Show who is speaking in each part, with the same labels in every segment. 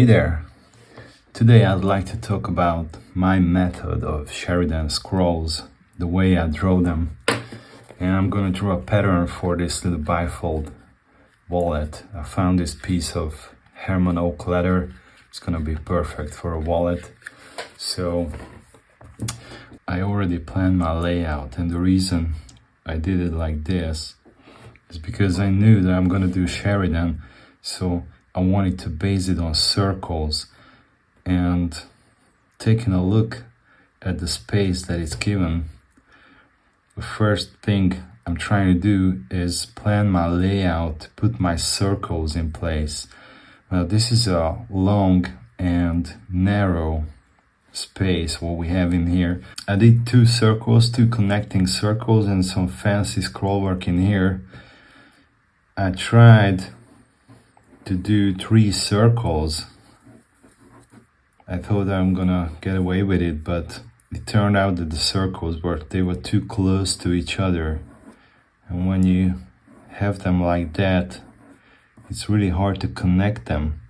Speaker 1: there! Today I'd like to talk about my method of Sheridan scrolls, the way I draw them. And I'm gonna draw a pattern for this little bifold wallet. I found this piece of Herman oak leather. It's gonna be perfect for a wallet. So I already planned my layout, and the reason I did it like this is because I knew that I'm gonna do Sheridan, so I wanted to base it on circles. And taking a look at the space that it's given, the first thing I'm trying to do is plan my layout, put my circles in place. Now this is a long and narrow space what we have in here. I did two connecting circles, and some fancy scroll work in here. I tried to do 3 circles. I thought I'm gonna get away with it, but it turned out that the circles were too close to each other. And when you have them like that, it's really hard to connect them,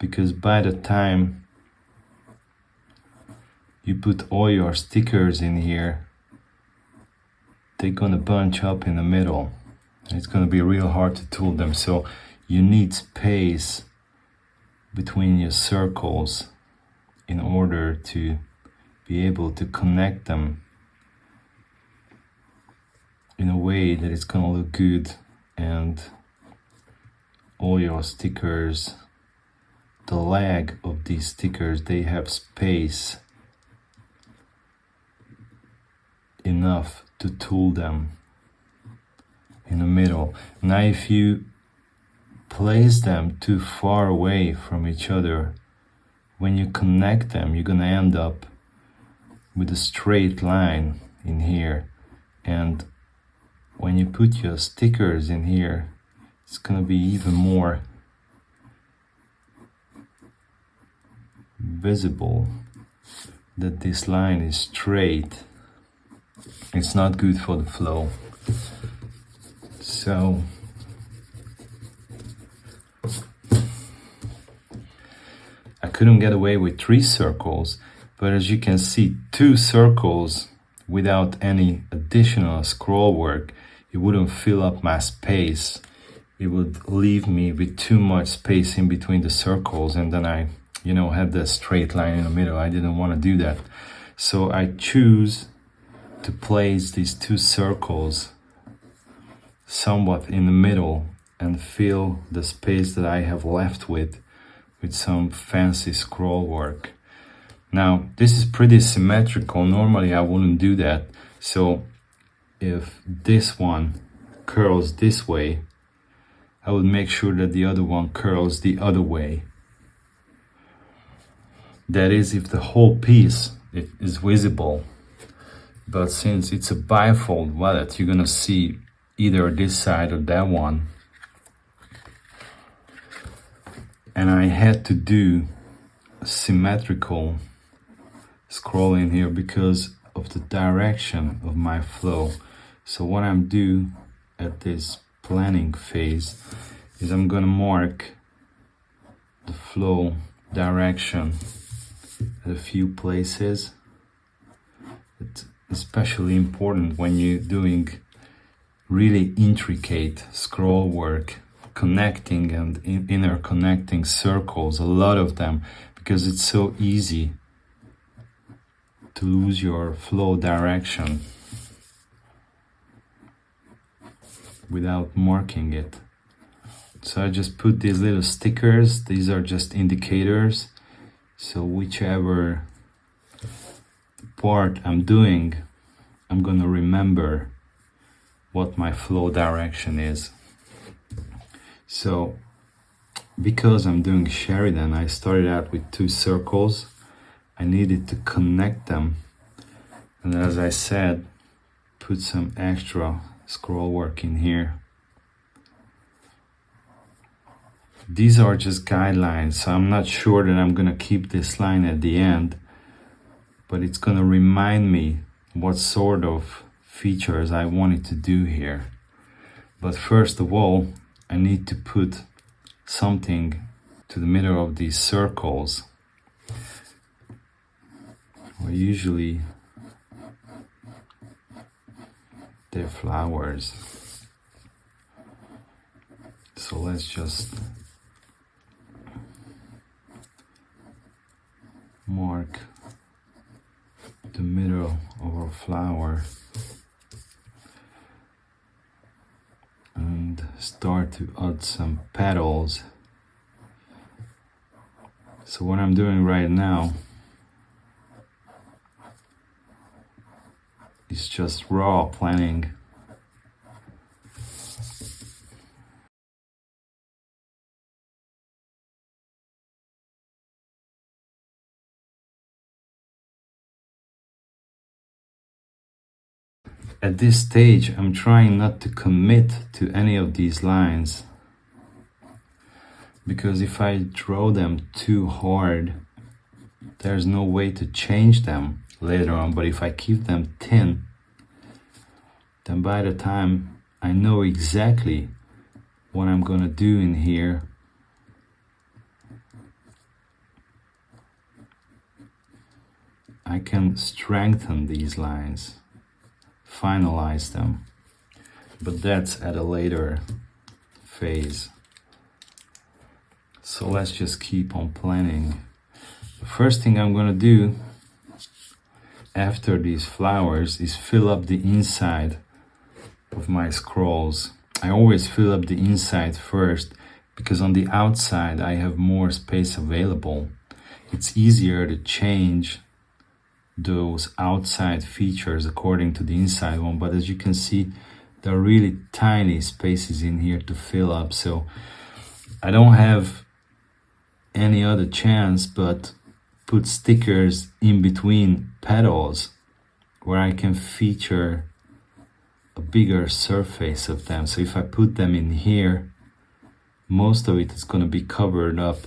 Speaker 1: because by the time you put all your stickers in here, they're gonna bunch up in the middle. It's gonna be real hard to tool them. So you need space between your circles in order to be able to connect them in a way that it's gonna look good, and all your stickers, the leg of these stickers, they have space enough to tool them in the middle. Now if you place them too far away from each other, when you connect them, you're gonna end up with a straight line in here. And when you put your stickers in here, it's gonna be even more visible that this line is straight. It's not good for the flow. So I couldn't get away with 3 circles, but as you can see, 2 circles without any additional scroll work, it wouldn't fill up my space. It would leave me with too much space in between the circles, and then I had the straight line in the middle. I didn't want to do that. So I choose to place these 2 circles somewhat in the middle and fill the space that I have left with some fancy scroll work. Now this is pretty symmetrical. Normally I wouldn't do that. So if this one curls this way, I would make sure that the other one curls the other way. That is, if the whole piece is visible. But since it's a bifold wallet, you're gonna see either this side or that one. And I had to do a symmetrical scrolling here because of the direction of my flow. So what I'm doing at this planning phase is I'm gonna mark the flow direction at a few places. It's especially important when you're doing really intricate scroll work, connecting and interconnecting circles, a lot of them, because it's so easy to lose your flow direction without marking it. So I just put these little stickers. These are just indicators. So whichever part I'm doing, I'm gonna remember what my flow direction is. So because I'm doing Sheridan, I started out with 2 circles. I needed to connect them, and as I said, put some extra scroll work in here. These are just guidelines, so I'm not sure that I'm gonna keep this line at the end, but it's gonna remind me what sort of features I wanted to do here. But first of all, I need to put something to the middle of these circles, where usually they're flowers. So let's just mark the middle of our flower and start to add some petals. So what I'm doing right now is just raw planning. At this stage, I'm trying not to commit to any of these lines, because if I draw them too hard, there's no way to change them later on. But if I keep them thin, then by the time I know exactly what I'm gonna do in here, I can strengthen these lines, finalize them, but that's at a later phase. So let's just keep on planning. The first thing I'm gonna do after these flowers is fill up the inside of my scrolls. I always fill up the inside first, because on the outside I have more space available. It's easier to change those outside features according to the inside one, but as you can see, there are really tiny spaces in here to fill up, so I don't have any other chance but put stickers in between petals where I can feature a bigger surface of them. So if I put them in here, most of it is going to be covered up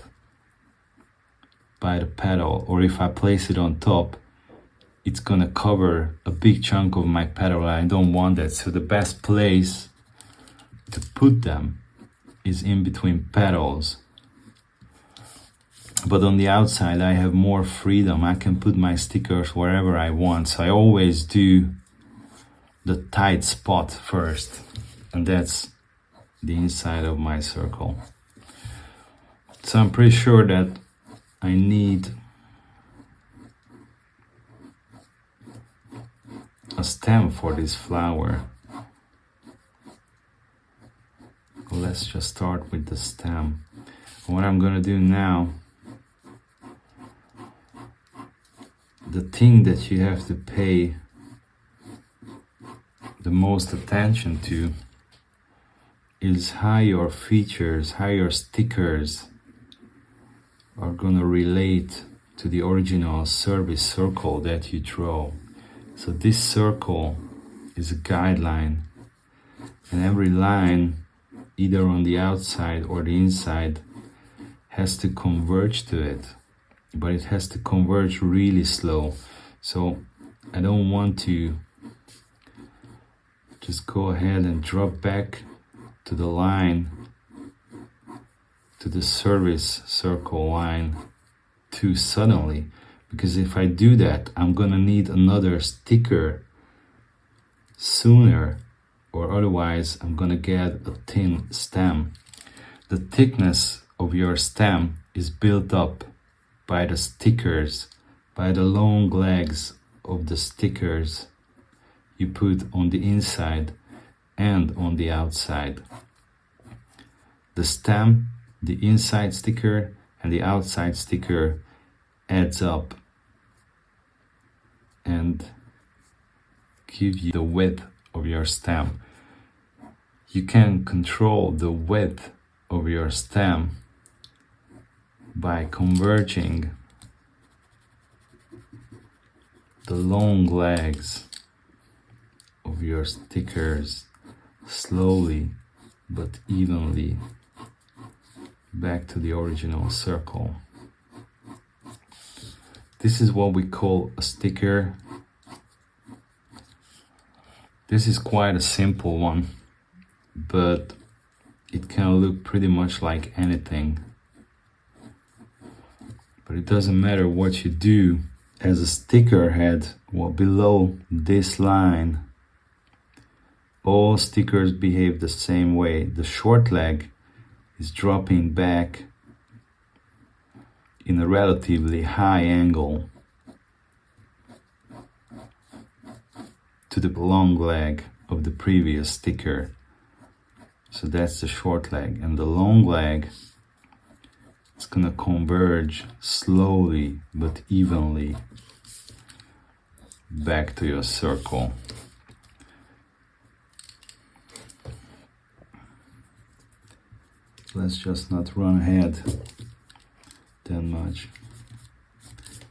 Speaker 1: by the petal, or if I place it on top, it's gonna cover a big chunk of my petal, and I don't want that. So the best place to put them is in between petals. But on the outside I have more freedom. I can put my stickers wherever I want. So I always do the tight spot first, and that's the inside of my circle. So I'm pretty sure that I need a stem for this flower. Let's just start with the stem. What I'm gonna do now, the thing that you have to pay the most attention to is how your features, how your stickers are gonna relate to the original service circle that you draw. So this circle is a guideline, and every line, either on the outside or the inside, has to converge to it, but it has to converge really slow. So I don't want to just go ahead and drop back to the line, to the service circle line too suddenly, because if I do that, I'm gonna need another sticker sooner, or otherwise I'm gonna get a thin stem. The thickness of your stem is built up by the stickers, by the long legs of the stickers you put on the inside and on the outside. The stem, the inside sticker and the outside sticker adds up and give you the width of your stem. You can control the width of your stem by converging the long legs of your stickers slowly but evenly back to the original circle. This is what we call a sticker. This is quite a simple one, but it can look pretty much like anything. But it doesn't matter what you do. As a sticker head, well, below this line, all stickers behave the same way. The short leg is dropping back in a relatively high angle to the long leg of the previous sticker. So that's the short leg, and the long leg, it's gonna converge slowly but evenly back to your circle. Let's just not run ahead that much,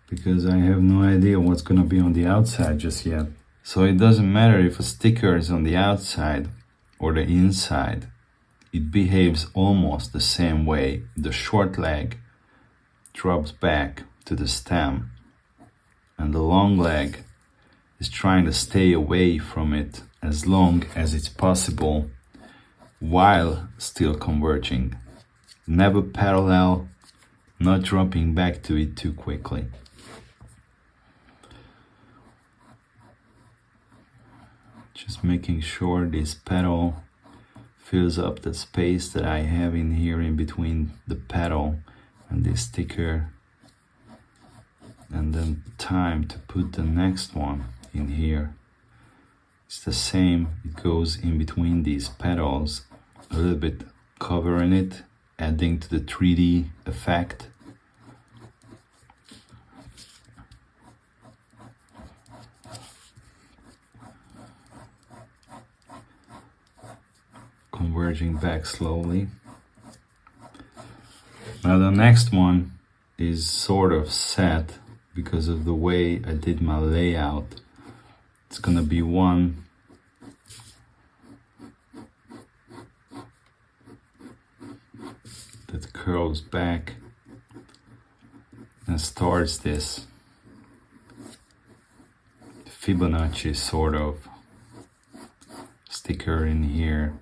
Speaker 1: because I have no idea what's gonna be on the outside just yet. So it doesn't matter if a sticker is on the outside or the inside. It behaves almost the same way. The short leg drops back to the stem, and the long leg is trying to stay away from it as long as it's possible while still converging. Never parallel, not dropping back to it too quickly. Just making sure this pedal fills up the space that I have in here in between the pedal and this sticker, and then time to put the next one in here. It's the same, it goes in between these pedals, a little bit covering it, adding to the 3D effect. Converging back slowly. Now the next one is sort of set because of the way I did my layout. It's gonna be one that curls back and starts this Fibonacci sort of sticker in here.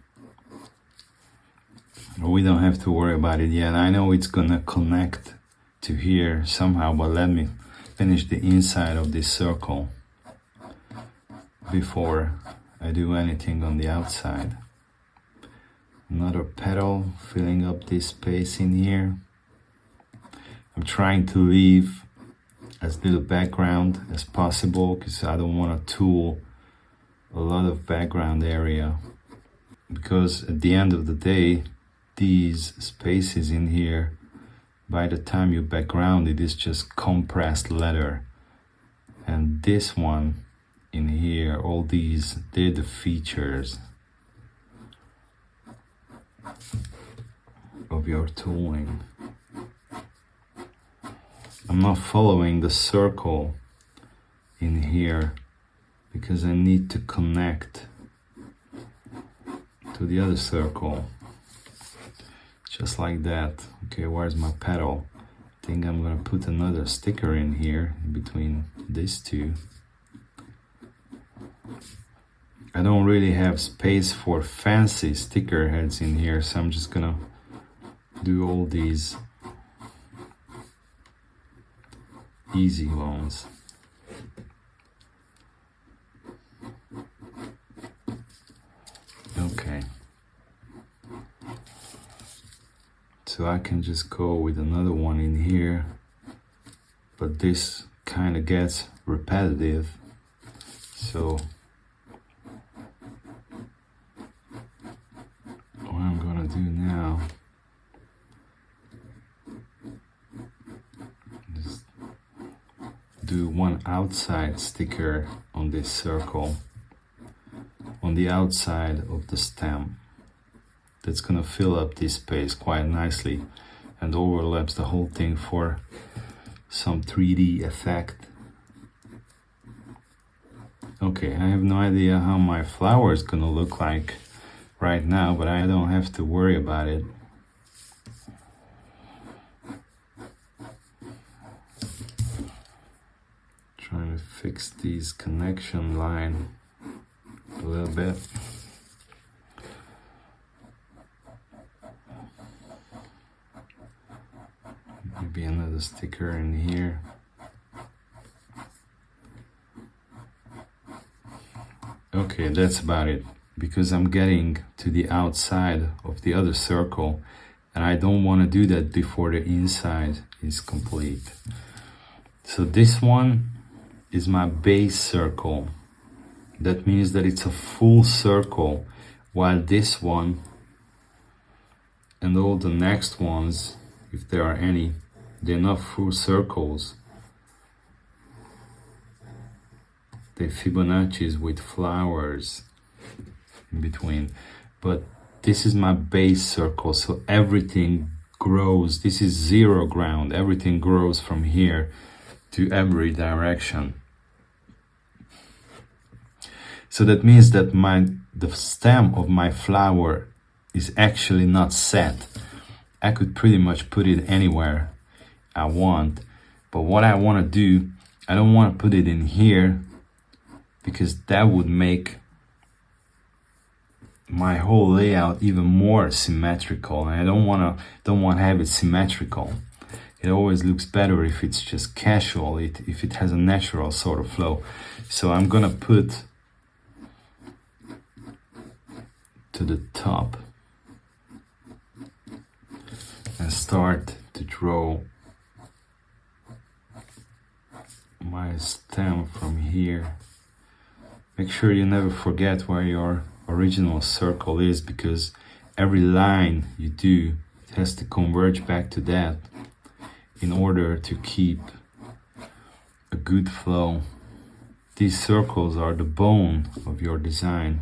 Speaker 1: We don't have to worry about it yet. I know it's gonna connect to here somehow, but let me finish the inside of this circle before I do anything on the outside. Another pedal filling up this space in here. I'm trying to leave as little background as possible because I don't want to tool a lot of background area, because at the end of the day, these spaces in here, by the time you background it, is just compressed leather. And this one in here, all these, they're the features of your tooling. I'm not following the circle in here because I need to connect to the other circle. Just like that. Okay, where's my pedal? I think I'm gonna put another sticker in here in between these two. I don't really have space for fancy sticker heads in here, so I'm just gonna do all these easy ones. Okay. So I can just go with another one in here, but this kind of gets repetitive. So what I'm gonna do now is do one outside sticker on this circle on the outside of the stem. That's gonna fill up this space quite nicely and overlaps the whole thing for some 3D effect. Okay, I have no idea how my flower is gonna look like right now, but I don't have to worry about it. Trying to fix these connection line a little bit. Maybe another sticker in here. Okay, that's about it, because I'm getting to the outside of the other circle and I don't want to do that before the inside is complete. So this one is my base circle. That means that it's a full circle, while this one and all the next ones, if there are any, they're not full circles. They're Fibonacci's with flowers in between. But this is my base circle, so everything grows. This is zero ground. Everything grows from here to every direction. So that means that the stem of my flower is actually not set. I could pretty much put it anywhere I want, but what I want to do, I don't want to put it in here, because that would make my whole layout even more symmetrical, and I don't want to have it symmetrical. It always looks better if it's just casual, if it has a natural sort of flow. So I'm gonna put to the top and start to draw my stem from here. Make sure you never forget where your original circle is, because every line you do, it has to converge back to that in order to keep a good flow. These circles are the bone of your design.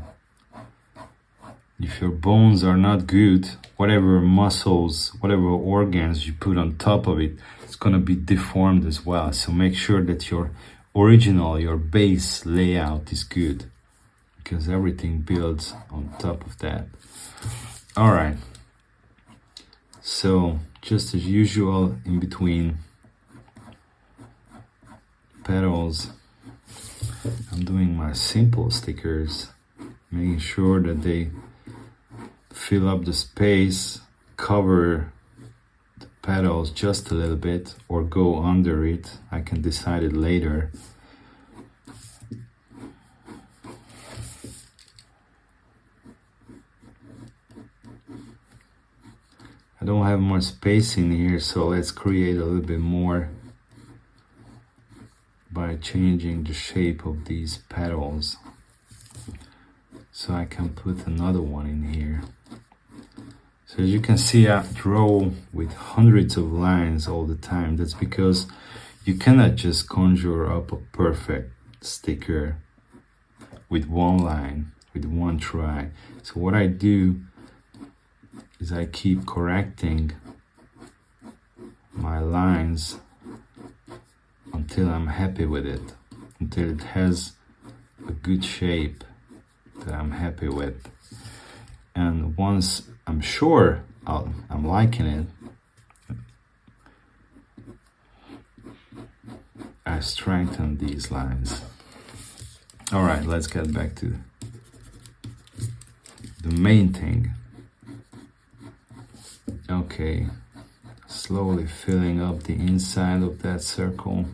Speaker 1: If your bones are not good, whatever muscles, whatever organs you put on top of it, it's going to be deformed as well. So make sure that your original, your base layout is good, because everything builds on top of that. All right. So just as usual, in between petals, I'm doing my simple stickers, making sure that they fill up the space, cover the petals just a little bit, or go under it. I can decide it later. I don't have much space in here, so let's create a little bit more by changing the shape of these petals. So I can put another one in here. So as you can see, I draw with hundreds of lines all the time. That's because you cannot just conjure up a perfect sticker with one line, with one try. So what I do is I keep correcting my lines until I'm happy with it, until it has a good shape that I'm happy with. And once I'm sure I'm liking it, I strengthen these lines. All right, let's get back to the main thing. Okay, slowly filling up the inside of that circle.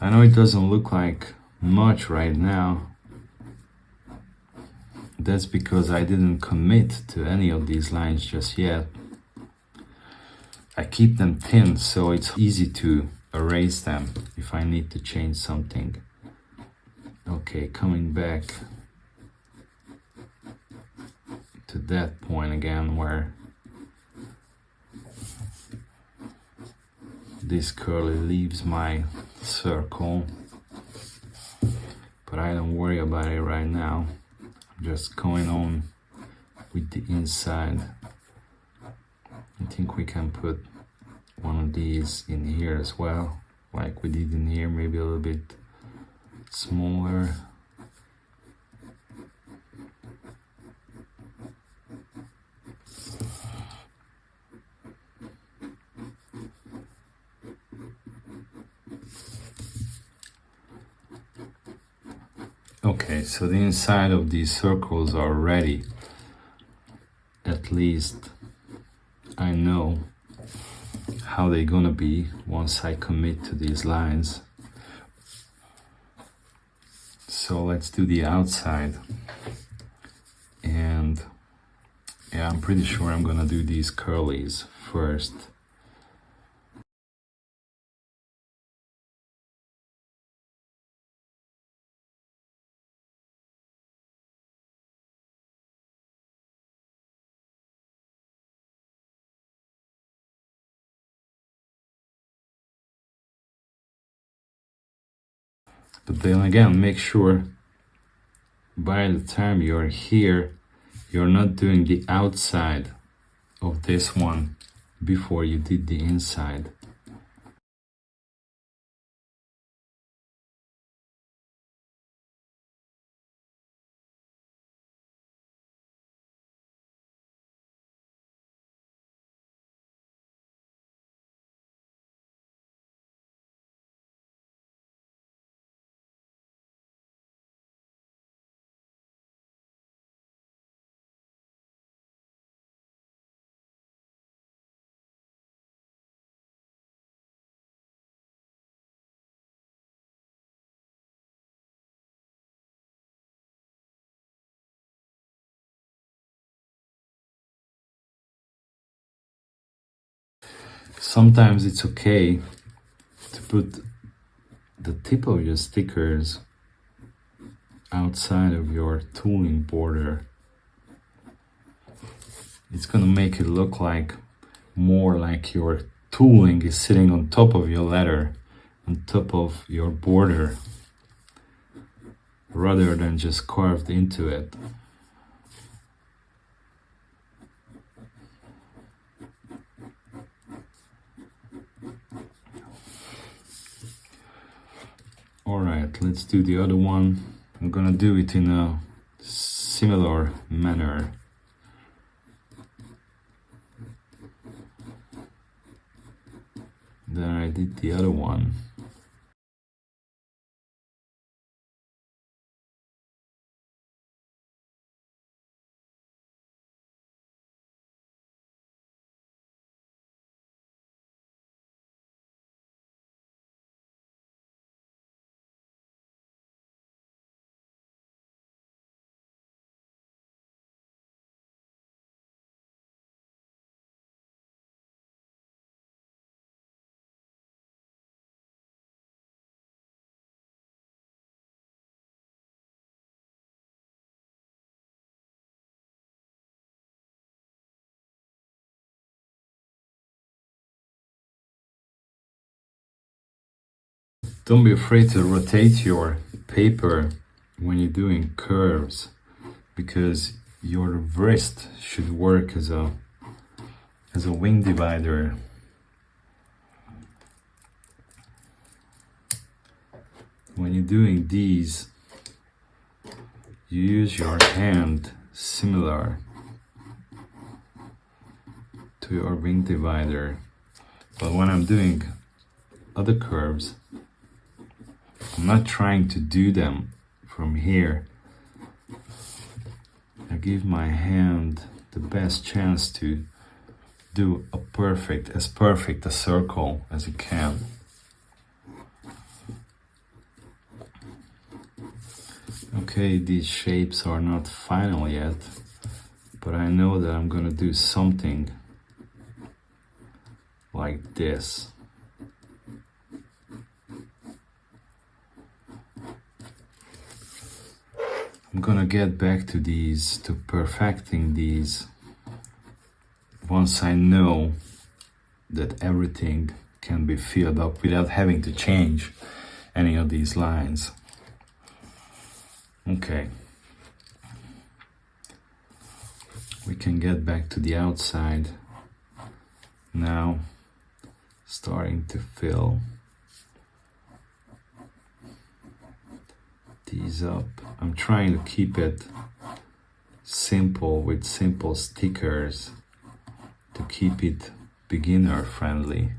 Speaker 1: I know it doesn't look like much right now. That's because I didn't commit to any of these lines just yet. I keep them thin, so it's easy to erase them if I need to change something. Okay, coming back to that point again where this curly leaves my circle, but I don't worry about it right now. I'm just going on with the inside. I think we can put one of these in here as well, like we did in here, maybe a little bit smaller. Okay, so the inside of these circles are ready. At least I know how they're gonna be once I commit to these lines. So let's do the outside. And yeah, I'm pretty sure I'm gonna do these curlies first. But then again, make sure by the time you're here, you're not doing the outside of this one before you did the inside. Sometimes it's okay to put the tip of your stickers outside of your tooling border. It's gonna make it look like more like your tooling is sitting on top of your letter, on top of your border, rather than just carved into it. Alright, let's do the other one. I'm gonna do it in a similar manner. Then I did the other one. Don't be afraid to rotate your paper when you're doing curves, because your wrist should work as a wing divider. When you're doing these, you use your hand similar to your wing divider. But when I'm doing other curves, I'm not trying to do them from here. I give my hand the best chance to do as perfect a circle as it can. Okay, these shapes are not final yet, but I know that I'm gonna do something like this. I'm gonna get back to these, to perfecting these, once I know that everything can be filled up without having to change any of these lines. Okay. We can get back to the outside now, starting to fill these up. I'm trying to keep it simple with simple stickers to keep it beginner friendly.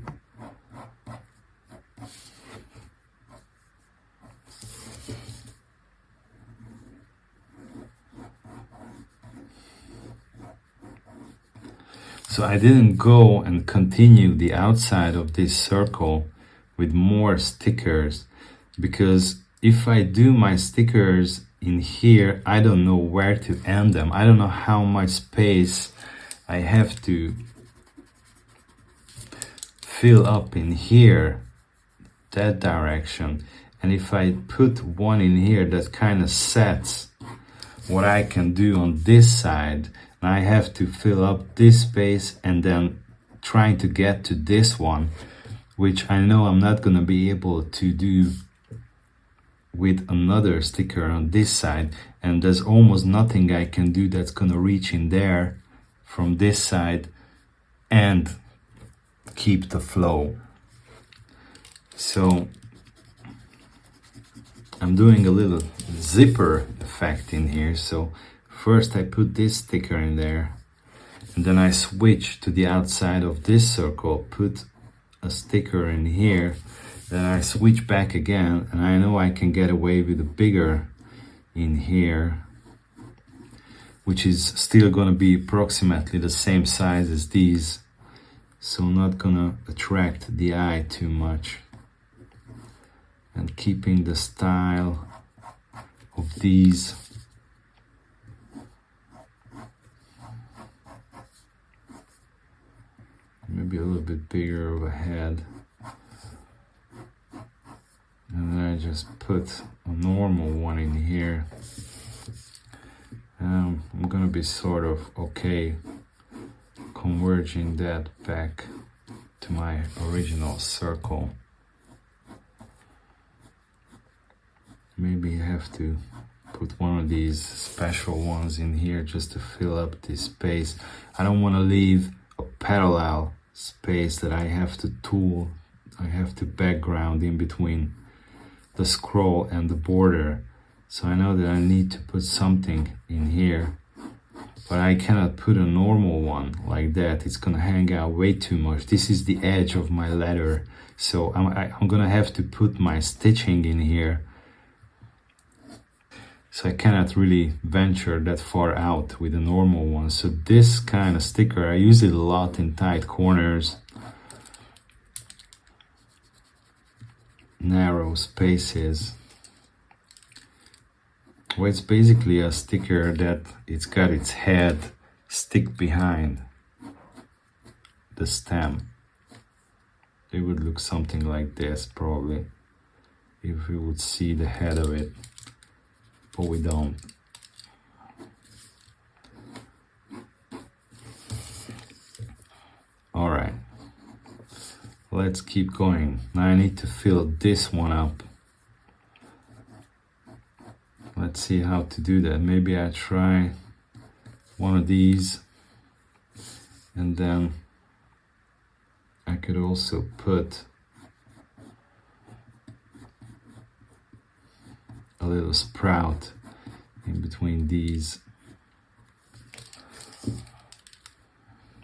Speaker 1: So I didn't go and continue the outside of this circle with more stickers, because if I do my stickers in here, I don't know where to end them. I don't know how much space I have to fill up in here, that direction. And if I put one in here, that kind of sets what I can do on this side. And I have to fill up this space and then trying to get to this one, which I know I'm not gonna be able to do with another sticker on this side. And there's almost nothing I can do that's gonna reach in there from this side and keep the flow. So I'm doing a little zipper effect in here. So first I put this sticker in there, and then I switch to the outside of this circle, put a sticker in here, then I switch back again, and I know I can get away with a bigger in here, which is still gonna be approximately the same size as these, so not gonna attract the eye too much, and keeping the style of these. Maybe a little bit bigger of a head. And then I just put a normal one in here. I'm gonna be sort of okay converging that back to my original circle. Maybe I have to put one of these special ones in here just to fill up this space. I don't want to leave a parallel space that I have to tool, I have to background in between the scroll and the border. So I know that I need to put something in here, but I cannot put a normal one like that. It's gonna hang out way too much. This is the edge of my letter, so I'm gonna have to put my stitching in here. So I cannot really venture that far out with a normal one. So this kind of sticker, I use it a lot in tight corners, narrow spaces, where it's basically a sticker that it's got its head stick behind the stem. It would look something like this probably, if we would see the head of it. But we don't. All right, let's keep going. Now I need to fill this one up. Let's see how to do that. Maybe I try one of these, and then I could also put a little sprout in between these,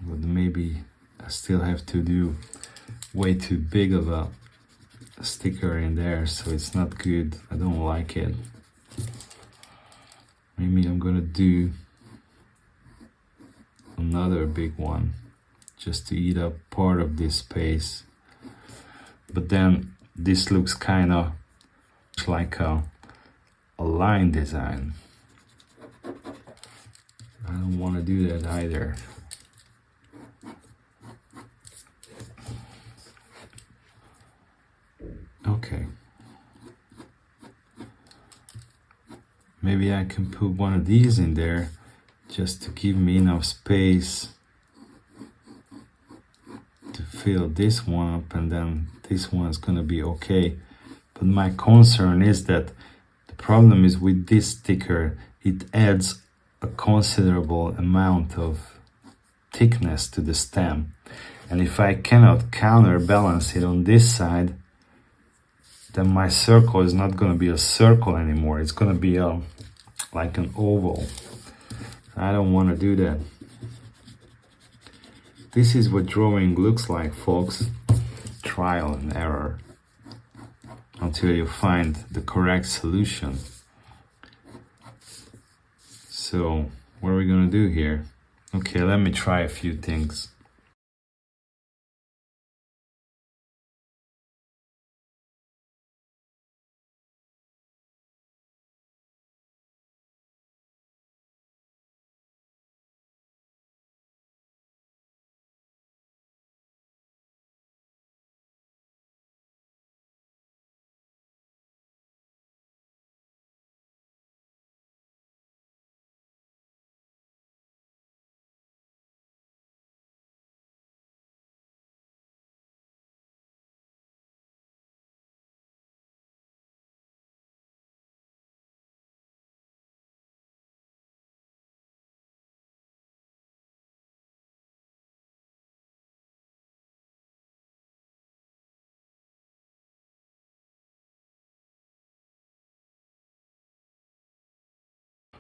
Speaker 1: but maybe I still have to do way too big of a sticker in there, so it's not good. I don't like it. Maybe I'm gonna do another big one just to eat up part of this space, but then this looks kind of like a line design. I don't want to do that either. Okay. Maybe I can put one of these in there just to give me enough space to fill this one up, and then this one is gonna be okay. But my concern is that the problem is with this sticker, it adds a considerable amount of thickness to the stem. And if I cannot counterbalance it on this side, then my circle is not going to be a circle anymore. It's going to be like an oval. I don't want to do that. This is what drawing looks like, folks. Trial and error until you find the correct solution. So what are we going to do here? Okay, let me try a few things.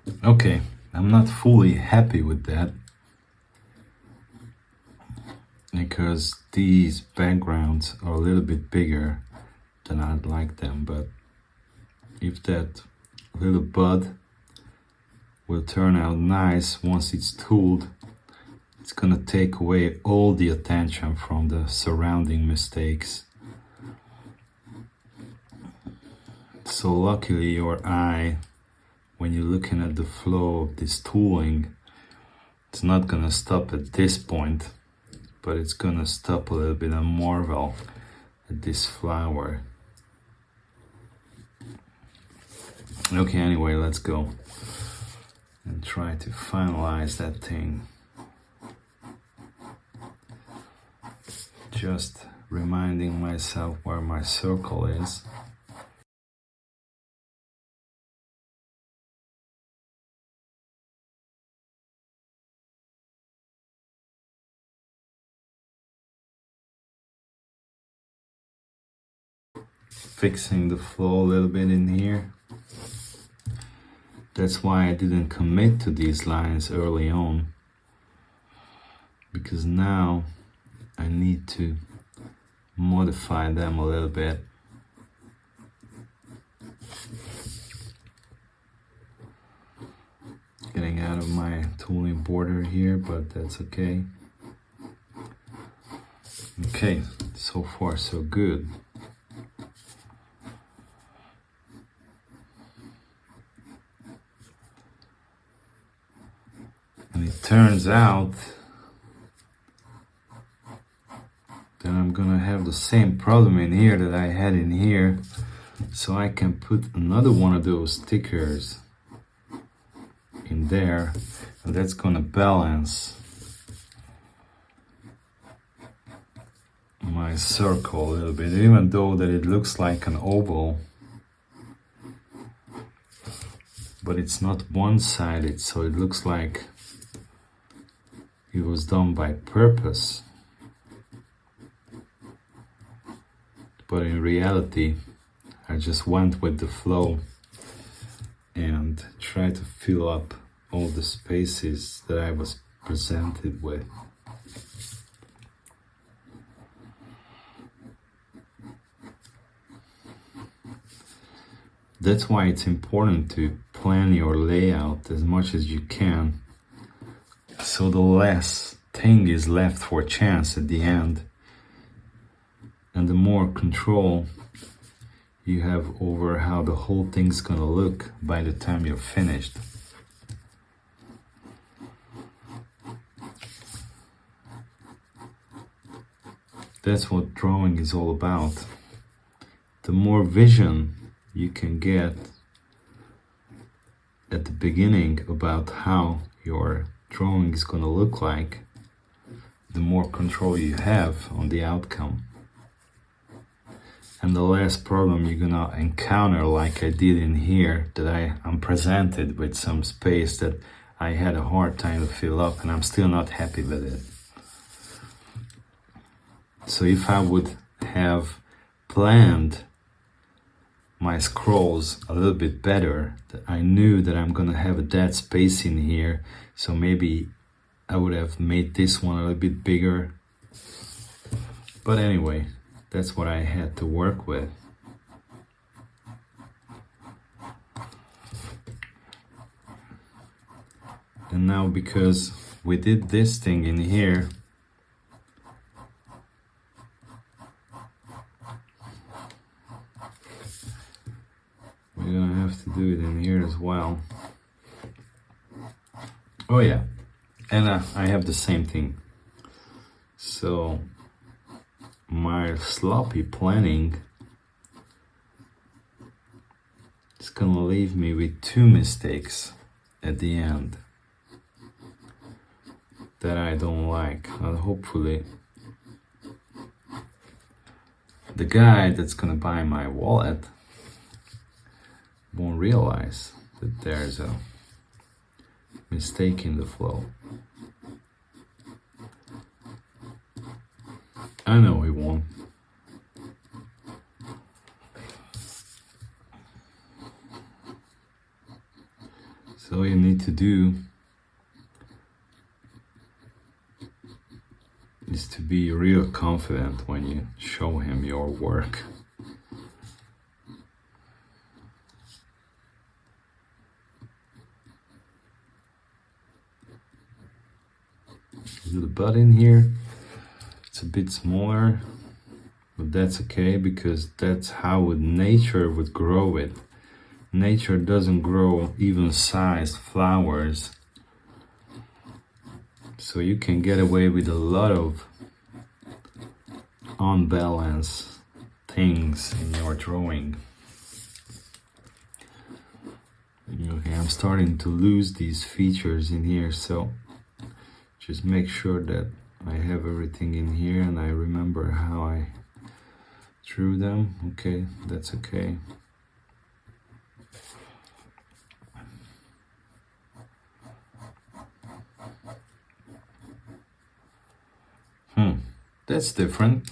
Speaker 1: Okay, I'm not fully happy with that because these backgrounds are a little bit bigger than I'd like them, but if that little bud will turn out nice once it's tooled, it's gonna take away all the attention from the surrounding mistakes. So luckily your eye, when you're looking at the flow of this tooling, it's not gonna stop at this point, but it's gonna stop a little bit and marvel at this flower. Okay, anyway, let's go and try to finalize that thing. Just reminding myself where my circle is. Fixing the flow a little bit in here. That's why I didn't commit to these lines early on, because now I need to modify them a little bit. Getting out of my tooling border here, but that's okay. Okay, so far so good. And it turns out that I'm gonna have the same problem in here that I had in here, so I can put another one of those stickers in there, and that's gonna balance my circle a little bit, even though that it looks like an oval, but it's not one-sided, so it looks like it was done by purpose. But in reality, I just went with the flow and tried to fill up all the spaces that I was presented with. That's why it's important to plan your layout as much as you can, so the less thing is left for chance at the end, and the more control you have over how the whole thing's gonna look by the time you're finished. That's what drawing is all about. The more vision you can get at the beginning about how your drawing is gonna look like, the more control you have on the outcome. And the less problem you're gonna encounter, like I did in here, that I'm presented with some space that I had a hard time to fill up, and I'm still not happy with it. So if I would have planned my scrolls a little bit better, that I knew that I'm gonna have a dead space in here, so maybe I would have made this one a little bit bigger. But anyway, that's what I had to work with. And now, because we did this thing in here, we're gonna have to do it in here as well. Oh yeah, and I have the same thing. So my sloppy planning is gonna leave me with 2 mistakes at the end that I don't like. And hopefully the guy that's gonna buy my wallet won't realize that there's a mistake in the flow. I know he won't. So in to do is to be real confident when you show him your work. The butt in here, it's a bit smaller, but that's okay because that's how nature would grow it. Nature doesn't grow even sized flowers, so you can get away with a lot of unbalanced things in your drawing. Okay, I'm starting to lose these features in here, so just make sure that I have everything in here and I remember how I drew them. Okay, that's okay. That's different.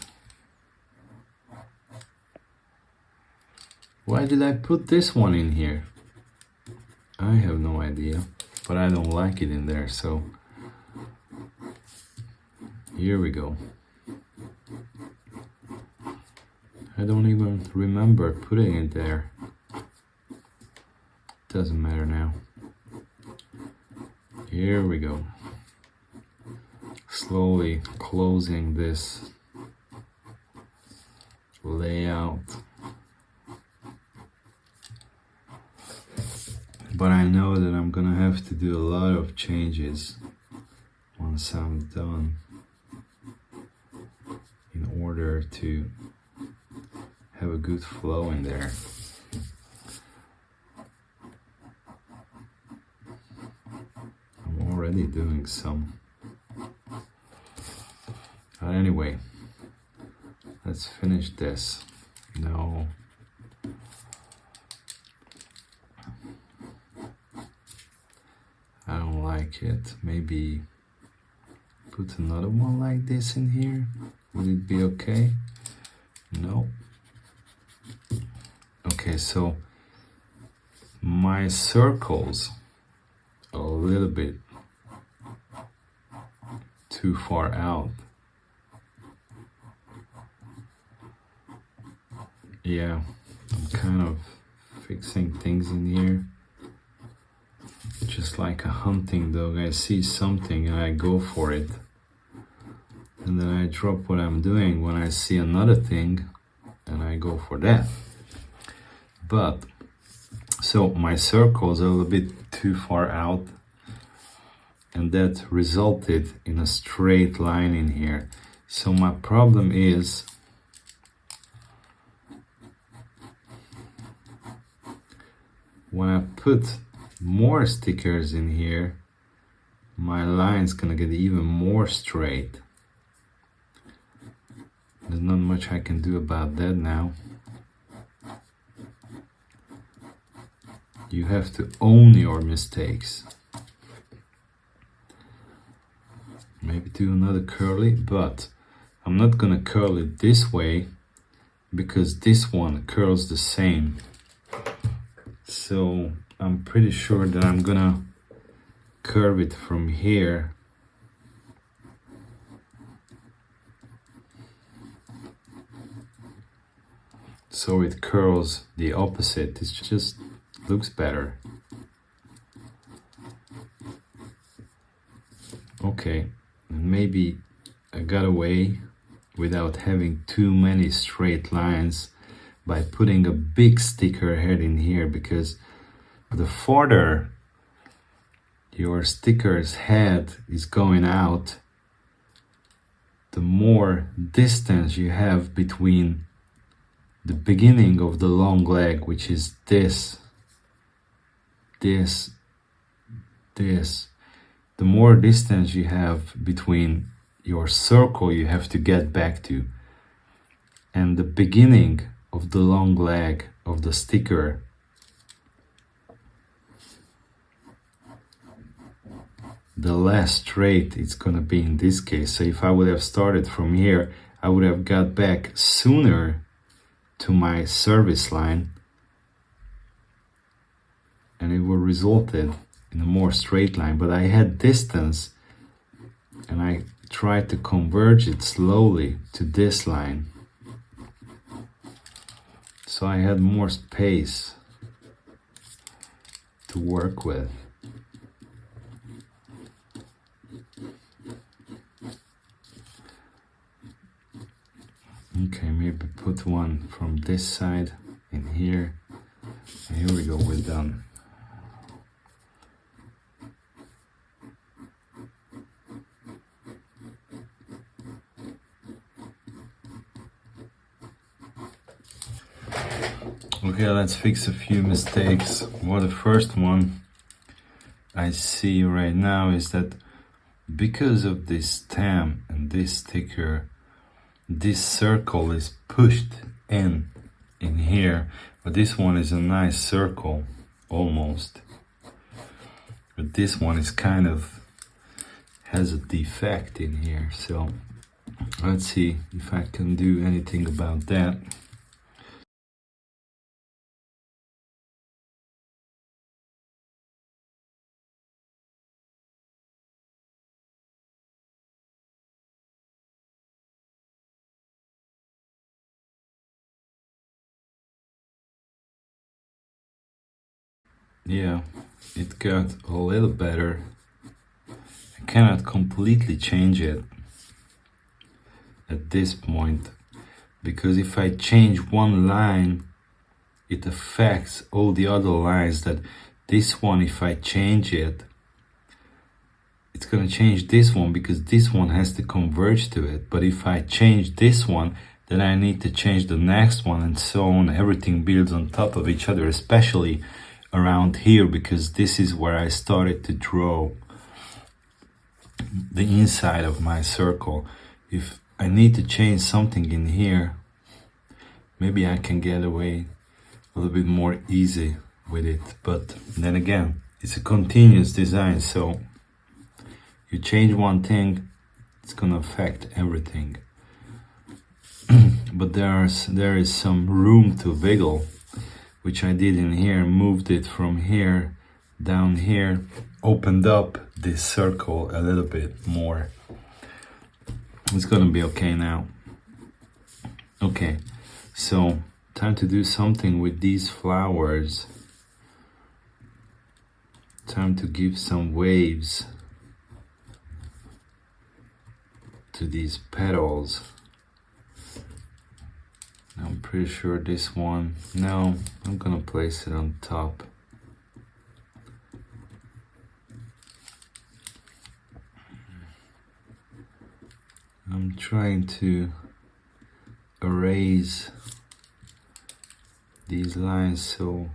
Speaker 1: Why did I put this one in here? I have no idea, but I don't like it in there, so here we go. I don't even remember putting it there. Doesn't matter now. Here we go. Slowly closing this layout. But I know that I'm gonna have to do a lot of changes once I'm done in order to have a good flow in there. I'm already doing some. But anyway, let's finish this. No. I don't like it. Maybe put another one like this in here. Would it be okay? No. Okay, so my circles are a little bit too far out. Yeah, I'm kind of fixing things in here. Just like a hunting dog, I see something and I go for it. And then I drop what I'm doing when I see another thing and I go for that. But, so my circles are a little bit too far out and that resulted in a straight line in here. So my problem is when I put more stickers in here, my line's gonna get even more straight. There's not much I can do about that now. You have to own your mistakes. Maybe do another curly, but I'm not gonna curl it this way because this one curls the same. So I'm pretty sure that I'm gonna curve it from here so it curls the opposite. It just looks better. Okay, maybe I got away without having too many straight lines by putting a big sticker head in here, because the farther your sticker's head is going out, the more distance you have between the beginning of the long leg, which is this, the more distance you have between your circle you have to get back to and the beginning of the long leg of the sticker. The less straight it's gonna be in this case. So if I would have started from here, I would have got back sooner to my service line and it would resulted in a more straight line, but I had distance and I tried to converge it slowly to this line. So I had more space to work with. Okay, maybe put one from this side in here. And here we go, we're done. Okay, let's fix a few mistakes. Well, the first one I see right now is that because of this stamp and this sticker, this circle is pushed in here, but this one is a nice circle, almost. But this one is kind of has a defect in here, so let's see if I can do anything about that. Yeah, it got a little better. I cannot completely change it at this point, because if I change one line, it affects all the other lines. That this one, if I change it, it's gonna change this one because this one has to converge to it. But if I change this one, then I need to change the next one, and so on. Everything builds on top of each other, especially around here, because this is where I started to draw the inside of my circle. If I need to change something in here, maybe I can get away a little bit more easy with it. But then again, it's a continuous design, so you change one thing, it's gonna affect everything. But there is some room to wiggle, which I did in here. Moved it from here down here, opened up this circle a little bit more. It's gonna be okay now. Okay, so time to do something with these flowers. Time to give some waves to these petals. I'm pretty sure this one, no, I'm gonna place it on top. I'm trying to erase these lines so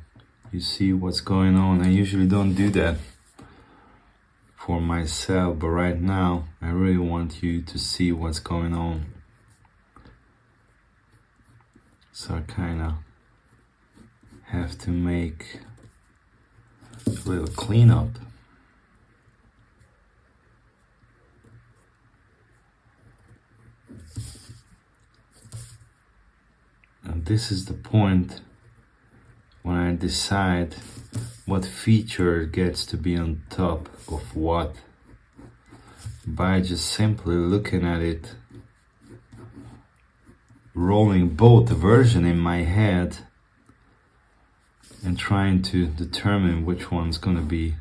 Speaker 1: you see what's going on. I usually don't do that for myself, but right now I really want you to see what's going on. So I kind of have to make a little cleanup. And this is the point when I decide what feature gets to be on top of what, by just simply looking at it, rolling both versions in my head and trying to determine which one's gonna be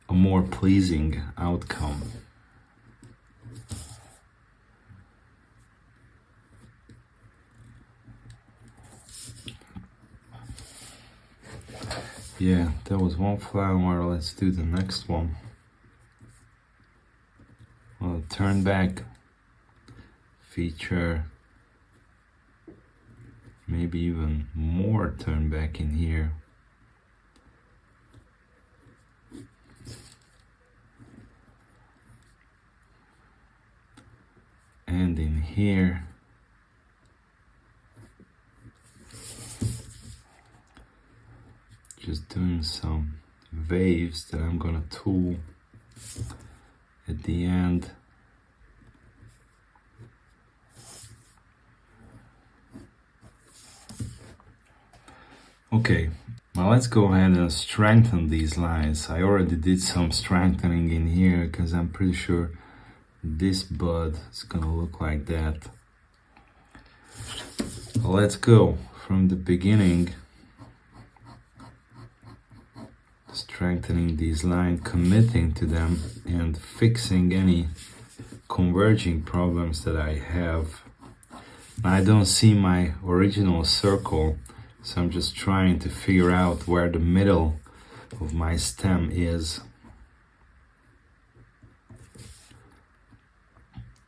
Speaker 1: a more pleasing outcome. Yeah, that was one flower. Let's do the next one. Well, turn back feature, maybe even more turn back in here. And in here. Just doing some waves that I'm gonna tool at the end. Okay, my Now let's go ahead and strengthen these lines. I already did some strengthening in here because I'm pretty sure this bud is gonna look like that. Let's go from the beginning, strengthening these lines, committing to them, and fixing any converging problems that I have. I don't see my original circle, so I'm just trying to figure out where the middle of my stem is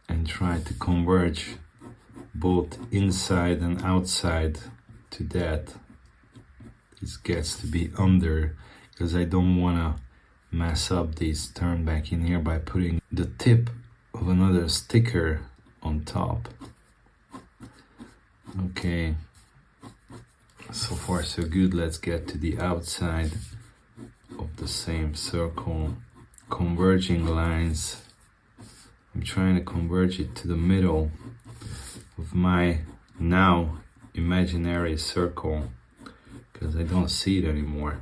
Speaker 1: and try to converge both inside and outside to that. This gets to be under, because I don't want to mess up this turn back in here by putting the tip of another sticker on top. Okay, so far so good. Let's get to the outside of the same circle. Converging lines. I'm trying to converge it to the middle of my now imaginary circle, because I don't see it anymore.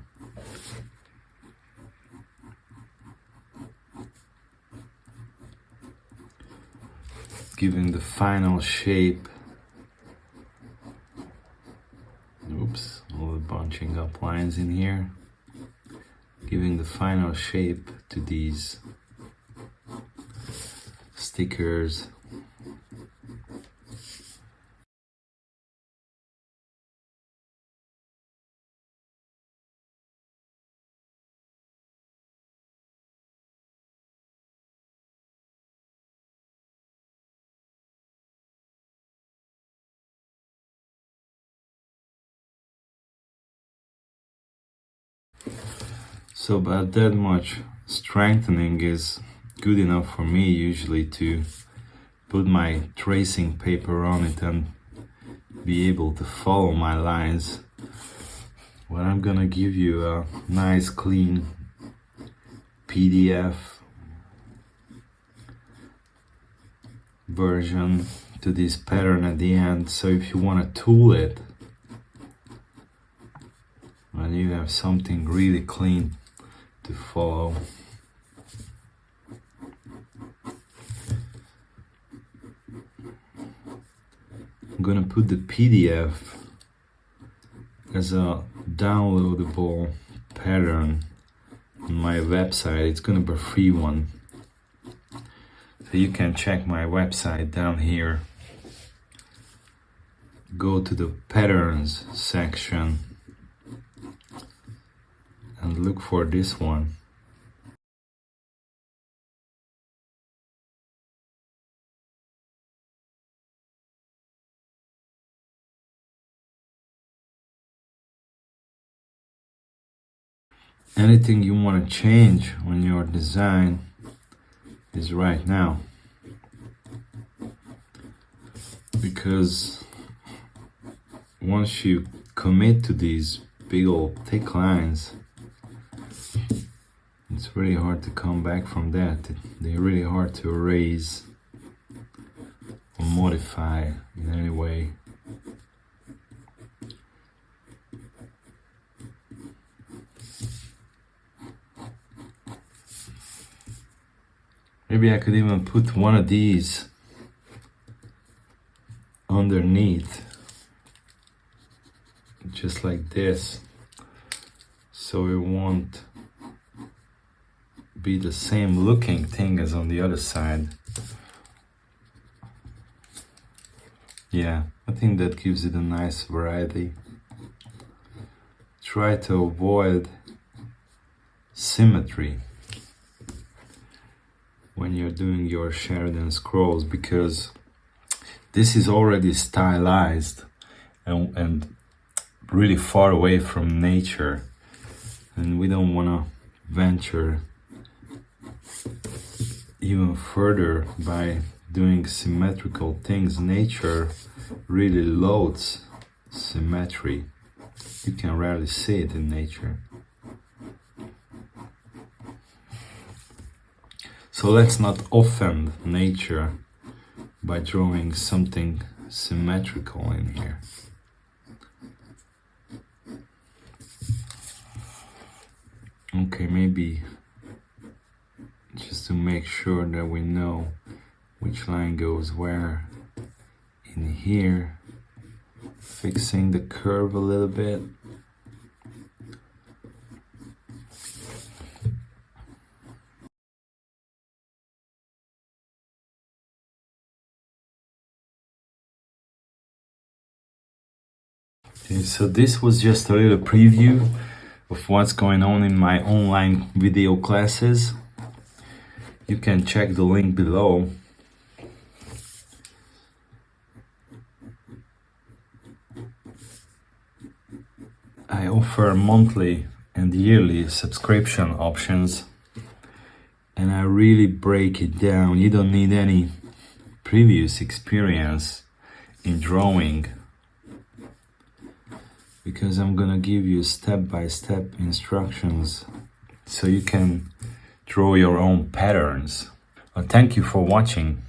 Speaker 1: Giving the final shape. Oops, all the bunching up lines in here. Giving the final shape to these stickers. So about that much strengthening is good enough for me usually to put my tracing paper on it and be able to follow my lines. But I'm gonna give you a nice clean PDF version to this pattern at the end, so if you want to tool it and you have something really clean to follow. I'm gonna put the PDF as a downloadable pattern on my website. It's gonna be a free one, so you can check my website down here. Go to the patterns section and look for this one. Anything you want to change on your design is right now, because once you commit to these big old thick lines, it's really hard to come back from that. They're really hard to erase or modify in any way. Maybe I could even put one of these underneath, just like this, so it won't be the same looking thing as on the other side. Yeah, I think that gives it a nice variety. Try to avoid symmetry when you're doing your Sheridan scrolls, because this is already stylized and really far away from nature, and we don't want to venture even further by doing symmetrical things. Nature really loads symmetry. You can rarely see it in nature. So let's not offend nature by drawing something symmetrical in here. Okay, maybe just to make sure that we know which line goes where in here, fixing the curve a little bit. Okay, so this was just a little preview of what's going on in my online video classes. You can check the link below. I offer monthly and yearly subscription options, and I really break it down. You don't need any previous experience in drawing, because I'm gonna give you step-by-step instructions so you can draw your own patterns. Well, thank you for watching.